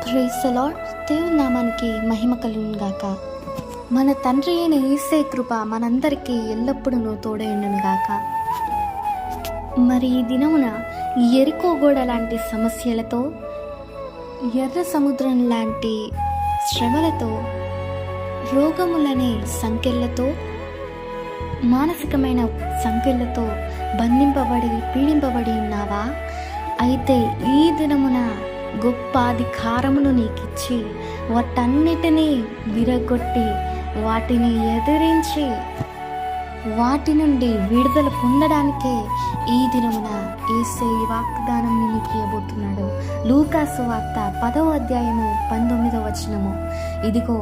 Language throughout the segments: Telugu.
Praise the lord. దేవుని నామానికి మహిమ కలుగును గాక. మన తండ్రి అయిన యేసే కృప మనందరికీ ఎల్లప్పుడూ తోడైండును గాక. మరి ఈ దినమున ఎరికో గోడ లాంటి సమస్యలతో, ఎర్ర సముద్రం లాంటి శ్రమలతో, రోగములనే సంకెళ్లతో, మానసికమైన సంకెళ్లతో బంధింపబడి పీడింపబడి ఉన్నావా? అయితే ఈ దినమున గొప్ప అధికారమును నీకిచ్చి వాటన్నిటినీ విరగొట్టి వాటిని ఎదిరించి వాటి నుండి విడుదల పొందడానికే ఈ దినమున యేసయ్య వాగ్దానం నీకు ఇవ్వబోతున్నాడు. లూకాసు వార్త 10వ అధ్యాయము 19వ వచనము. ఇదిగో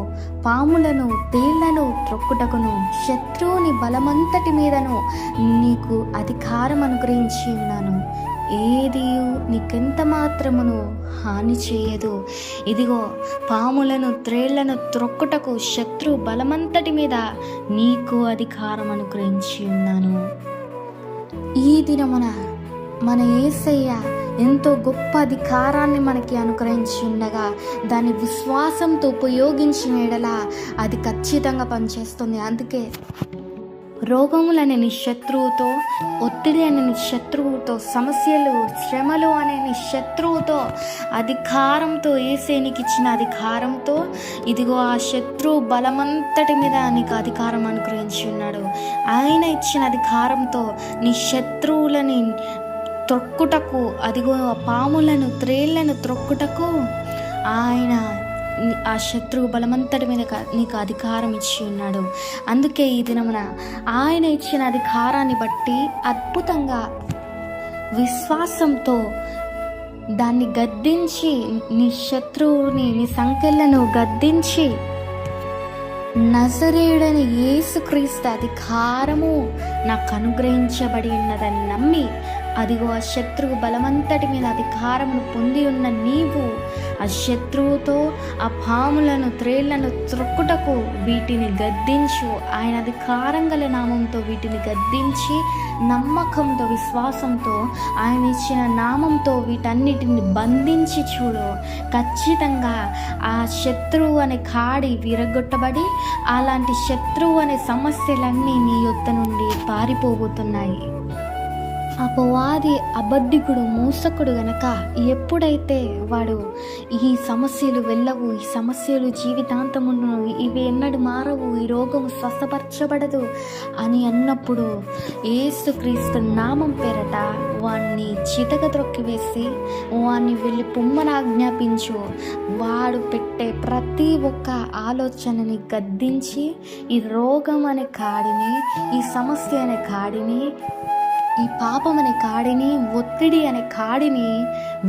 పాములను తేళ్లను త్రొక్కుటకును శత్రువుని బలమంతటి మీదను నీకు అధికారం అనుగ్రహించి ఉన్నాను. ఏది నీకెంత మాత్రమును హాని చేయదు. ఇదిగో పాములను త్రేళ్లను త్రొక్కుటకు శత్రు బలమంతటి మీద నీకు అధికారం అనుగ్రహించి ఉన్నాను. ఈ దినమున మన యేసయ్య ఎంతో గొప్ప అధికారాన్ని మనకి అనుగ్రహించి ఉండగా దాన్ని విశ్వాసంతో ఉపయోగించిన ఎడల అది ఖచ్చితంగా పనిచేస్తుంది. అందుకే రోగములనే నీ శత్రువుతో, ఒత్తిడి అనే నీ శత్రువుతో, సమస్యలు శ్రమలు అనే నీ శత్రువుతో అధికారంతో, యేసే నీకు ఇచ్చిన అధికారంతో ఇదిగో ఆ శత్రువు బలమంతటి మీద నీకు అధికారం అనుగ్రహించి ఉన్నాడు. ఆయన ఇచ్చిన అధికారంతో నీ శత్రువులని త్రొక్కుటకు, అదిగో పాములను త్రేళ్లను త్రొక్కుటకు ఆయన ఆ శత్రువు బలమంతటి మీద నీకు అధికారం ఇచ్చి ఉన్నాడు. అందుకే ఈ దినమున ఆయన ఇచ్చిన అధికారాన్ని బట్టి అద్భుతంగా విశ్వాసంతో దాన్ని గద్దించి నీ శత్రువుని, నీ సంకెళ్లను గద్దించి నజరేయుడని యేసుక్రీస్తు అధికారము నాకు అనుగ్రహించబడి ఉన్నదని నమ్మి అదిగో ఆ శత్రువు బలమంతటి మీద అధికారమును పొంది ఉన్న నీవు ఆ శత్రువుతో ఆ పాములను త్రేళ్లను త్రొక్కుటకు వీటిని గద్దించు. ఆయన అధికారం గల నామంతో వీటిని గద్దించి నమ్మకంతో, విశ్వాసంతో ఆయన ఇచ్చిన నామంతో వీటన్నిటిని బంధించి చూడు. ఖచ్చితంగా ఆ శత్రువు అనే కాడి విరగొట్టబడి అలాంటి శత్రువు అనే సమస్యలన్నీ నీ యొద్ద నుండి పారిపోబోతున్నాయి. అపవాది అబద్ధికుడు, మోసకుడు గనక ఎప్పుడైతే వాడు ఈ సమస్యలు వెళ్ళవు, ఈ సమస్యలు జీవితాంతమును, ఇవి ఎన్నడు మారవు, ఈ రోగము స్వస్థపరచబడదు అని అన్నప్పుడు యేసుక్రీస్తు నామం పేరట వాణ్ణి చితక త్రొక్కివేసి వాణ్ణి వెళ్ళి పొమ్మని ఆజ్ఞాపించు. వాడు పెట్టే ప్రతి ఒక్క ఆలోచనని గద్దించి ఈ రోగం అనే కాడిని, ఈ సమస్య అనే కాడిని, ఈ పాపం అనే కాడిని, ఒత్తిడి అనే కాడిని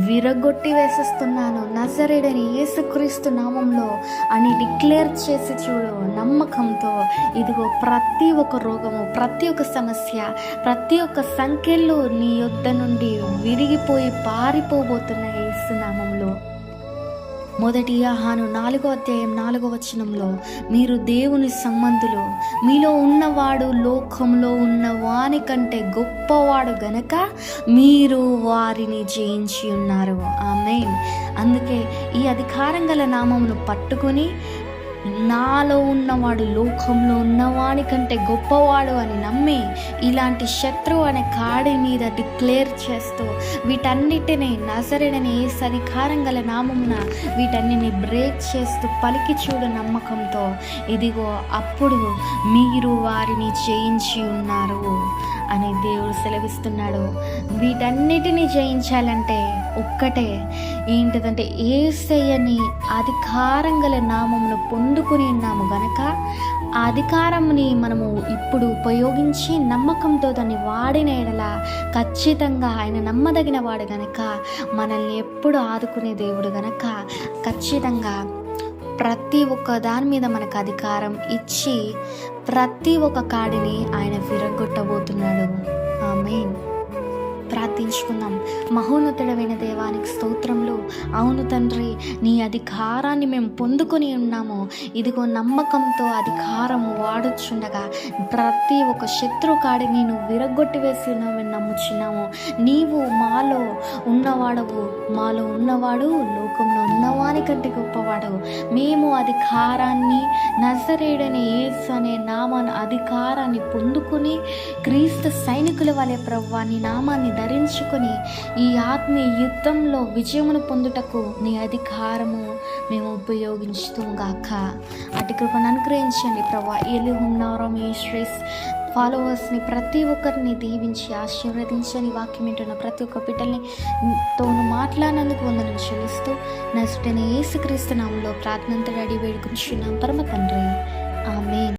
విరగొట్టి వేసేస్తున్నాను నజరేయుడైన యేసుక్రీస్తు నామంలో అని డిక్లేర్ చేసి చూడు నమ్మకంతో. ఇదిగో ప్రతి ఒక్క రోగము, ప్రతి ఒక్క సమస్య, ప్రతి ఒక్క సంఖ్యలు నీ యొద్ద నుండి విరిగిపోయి పారిపోబోతున్నాయి యేసు నామంలో. 1 యోహాను 4వ అధ్యాయం 4వ వచనంలో మీరు దేవుని సంబంధులు, మీలో ఉన్నవాడు లోకంలో ఉన్న వాని కంటే గొప్పవాడు గనక మీరు వారిని జయించి ఉన్నారు. ఆమేన్. అందుకే ఈ అధికారం గల నామమును పట్టుకొని నాలో ఉన్నవాడు లోకంలో ఉన్నవాని కంటే గొప్పవాడు అని నమ్మి ఇలాంటి శత్రువు అనే కాడి మీద డిక్లేర్ చేస్తూ వీటన్నిటిని నజరేయుడైన యేసు అధికారం గల నామమున వీటన్నిటిని బ్రేక్ చేస్తూ పలికి చూడు నమ్మకంతో. ఇదిగో అప్పుడు మీరు వారిని జయించి ఉన్నారు అని దేవుడు సెలవిస్తున్నాడు. వీటన్నిటిని జయించాలంటే ఒక్కటే ఏంటిదంటే యేసయ్యని అధికారం గల నామమును పొందుకుని ఉన్నాము గనక ఆ అధికారంని మనము ఇప్పుడు ఉపయోగించి నమ్మకంతో దాన్ని వాడిన ఎడల ఖచ్చితంగా ఆయన నమ్మదగిన వాడు గనక, మనల్ని ఎప్పుడు ఆదుకునే దేవుడు గనక ఖచ్చితంగా ప్రతి ఒక్క దాని మీద మనకు అధికారం ఇచ్చి ప్రతి ఒక్క కాడిని ఆయన విరగొట్టబోతున్నాడు. ఆమేన్. ప్రార్థించుకుందాం. మహోన్నతుడమైన దేవానికి స్తోత్రములు. అవును తండ్రి, నీ అధికారాన్ని మేము పొందుకొని ఉన్నాము. ఇదిగో నమ్మకంతో అధికారము వాడుచుండగా ప్రతి ఒక్క శత్రు కాడిని నువ్వు విరగొట్టి వేసి ఉన్నామని నమ్ముచున్నాము. నీవు మాలో ఉన్నవాడవు, మాలో ఉన్నవాడు లోకంలో ఉన్నవాని కంటే గొప్పవాడు. మేము అధికారాన్ని, నజరేయుడైన యేసు అనే అధికారాన్ని పొందుకుని క్రీస్తు సైనికుల వలె ప్రభువా నీ నామాన్ని ధరించుకొని ఈ ఆత్మీయ యుద్ధంలో విజయమును పొందుటకు నీ అధికారము మేము ఉపయోగించుగాక. అటు కృపను అనుగ్రహించండి ప్రభువా. ఎలిహున్నారో మీ శ్రేస్ ఫాలోవర్స్ని ప్రతి ఒక్కరిని దీవించి ఆశీర్వదించని వాక్యం వింటున్న ప్రతి ఒక్క బిడ్డల్ని తోను మాట్లాడినందుకు వందనం చెల్లిస్తూ నజరేయుడైన యేసుక్రీస్తు నామములో ప్రార్థనంతటి అడిగి వేడుకొనుచున్నాం పరమ తండ్రి. ఆమేన్.